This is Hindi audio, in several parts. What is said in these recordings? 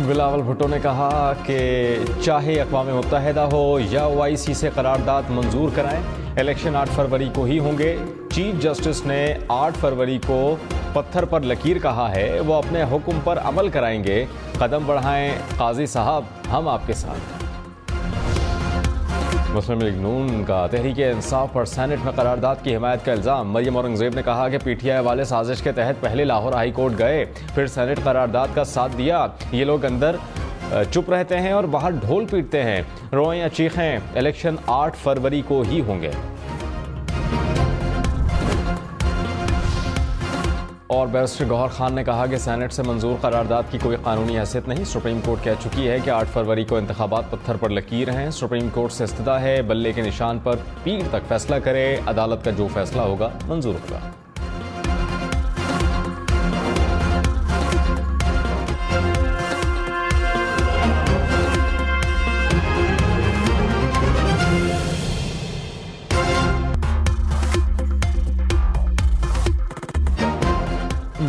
बिलावल भुट्टो ने कहा कि चाहे अक़वाम मुत्तहिदा हो या OIC से करारदाद मंजूर कराएं, इलेक्शन 8 फरवरी को ही होंगे। चीफ जस्टिस ने 8 फरवरी को पत्थर पर लकीर कहा है, वो अपने हुक्म पर अमल कराएंगे। कदम बढ़ाएं काजी साहब, हम आपके साथ। मुस्लिम लीग नून का तहरीक इंसाफ पर सेनेट में करारदाद की हिमायत का इल्ज़ाम। मरियम औरंगज़ेब ने कहा कि PTI वाले साजिश के तहत पहले लाहौर हाई कोर्ट गए, फिर सेनेट करारदाद का साथ दिया। ये लोग अंदर चुप रहते हैं और बाहर ढोल पीटते हैं, रोएं या चीखें। इलेक्शन 8 फरवरी को ही होंगे। और बैरिस्टर गौहर खान ने कहा कि सेनेट से मंजूर करारदाद की कोई कानूनी हैसियत नहीं। सुप्रीम कोर्ट कह चुकी है कि 8 फरवरी को इंतखाबात पत्थर पर लकीर हैं। सुप्रीम कोर्ट से इस्तदा है, बल्ले के निशान पर पीर तक फैसला करे। अदालत का जो फैसला होगा मंजूर होगा।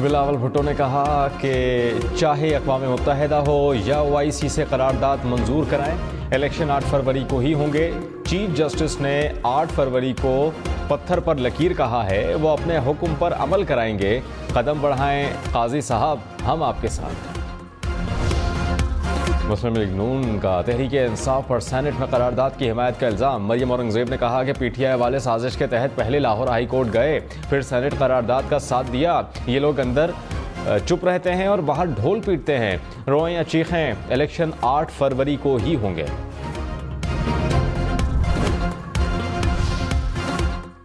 बिलावल भुट्टो ने कहा कि चाहे अक़वाम मुत्तहिदा हो या OIC से करारदाद मंजूर कराएं, इलेक्शन 8 फरवरी को ही होंगे। चीफ जस्टिस ने 8 फरवरी को पत्थर पर लकीर कहा है, वो अपने हुक्म पर अमल कराएंगे। कदम बढ़ाएं काजी साहब, हम आपके साथ। मुस्लिम लीग नून का तहरीक इंसाफ पर सेनेट में करारदाद की हिमायत का इल्ज़ाम। मरियम औरंगज़ेब ने कहा कि PTI वाले साजिश के तहत पहले लाहौर हाई कोर्ट गए, फिर सेनेट करारदाद का साथ दिया। ये लोग अंदर चुप रहते हैं और बाहर ढोल पीटते हैं, रोएं या चीखें। इलेक्शन 8 फरवरी को ही होंगे।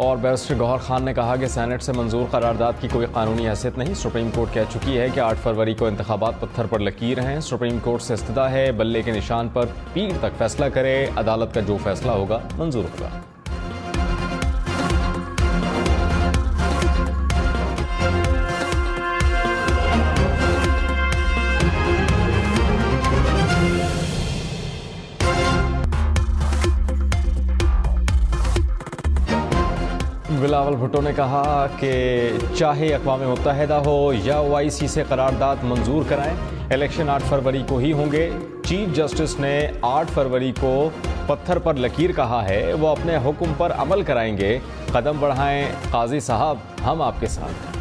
और बैरिस्टर गौहर खान ने कहा कि सेनेट से मंजूर करारदाद की कोई कानूनी हैसियत नहीं। सुप्रीम कोर्ट कह चुकी है कि 8 फरवरी को इंतखाबात पत्थर पर लकीर हैं। सुप्रीम कोर्ट से इस्तदा है, बल्ले के निशान पर पीर तक फैसला करे। अदालत का जो फैसला होगा मंजूर होगा। बिलावल भुट्टो ने कहा कि चाहे अक़वाम मुत्तहिदा हो या OIC से करारदाद मंजूर कराएं, इलेक्शन 8 फरवरी को ही होंगे। चीफ जस्टिस ने 8 फरवरी को पत्थर पर लकीर कहा है, वो अपने हुक्म पर अमल कराएंगे। कदम बढ़ाएं काजी साहब, हम आपके साथ।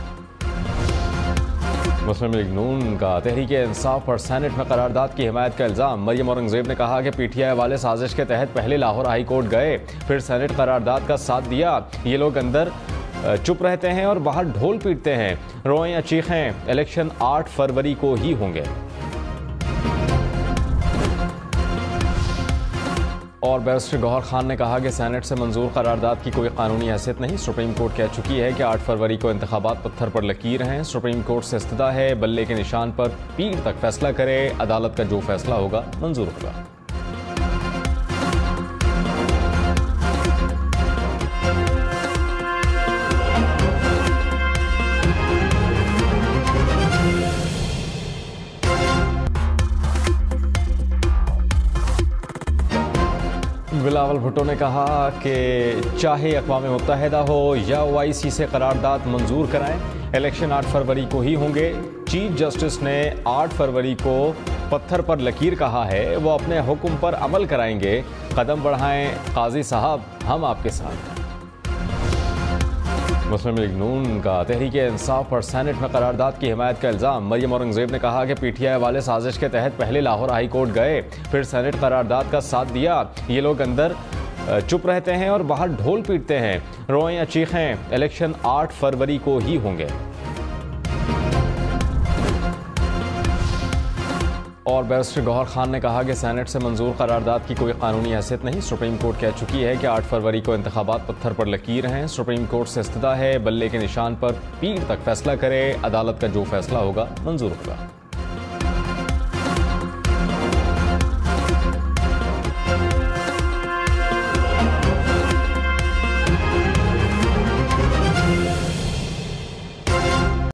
मुस्लिम लीग नून का तहरीक इंसाफ पर सेनेट में करारदाद की हिमायत का इल्ज़ाम। मरियम औरंगज़ेब ने कहा कि PTI वाले साजिश के तहत पहले लाहौर हाई कोर्ट गए, फिर सेनेट करारदाद का साथ दिया। ये लोग अंदर चुप रहते हैं और बाहर ढोल पीटते हैं, रोएं या चीखें। इलेक्शन 8 फरवरी को ही होंगे। और बैरिस्टर गौहर खान ने कहा कि सेनेट से मंजूर करारदाद की कोई कानूनी हैसियत नहीं। सुप्रीम कोर्ट कह चुकी है कि 8 फरवरी को इंतखाबात पत्थर पर लकीर हैं। सुप्रीम कोर्ट से इस्तदा है, बल्ले के निशान पर पीर तक फैसला करे। अदालत का जो फैसला होगा मंजूर होगा। बिलावल भुट्टो ने कहा कि चाहे अक़वाम मुत्तहिदा हो या OIC से करारदाद मंजूर कराएं, इलेक्शन 8 फरवरी को ही होंगे। चीफ जस्टिस ने 8 फरवरी को पत्थर पर लकीर कहा है, वो अपने हुक्म पर अमल कराएंगे। कदम बढ़ाएं काजी साहब, हम आपके साथ। मुस्लिम लीग नून का तहरीक इंसाफ पर सेनेट में करारदाद की हिमायत का इल्ज़ाम। मरियम औरंगज़ेब ने कहा कि PTI वाले साजिश के तहत पहले लाहौर हाई कोर्ट गए, फिर सेनेट करारदाद का साथ दिया। ये लोग अंदर चुप रहते हैं और बाहर ढोल पीटते हैं, रोएं या चीखें। इलेक्शन 8 फरवरी को ही होंगे। और बैरिस्टर गौहर खान ने कहा कि सेनेट से मंजूर करारदाद की कोई कानूनी हैसियत नहीं। सुप्रीम कोर्ट कह चुकी है कि 8 फरवरी को इंतखाबात पत्थर पर लकीर हैं। सुप्रीम कोर्ट से इस्तदा है, बल्ले के निशान पर पीर तक फैसला करे। अदालत का जो फैसला होगा मंजूर होगा।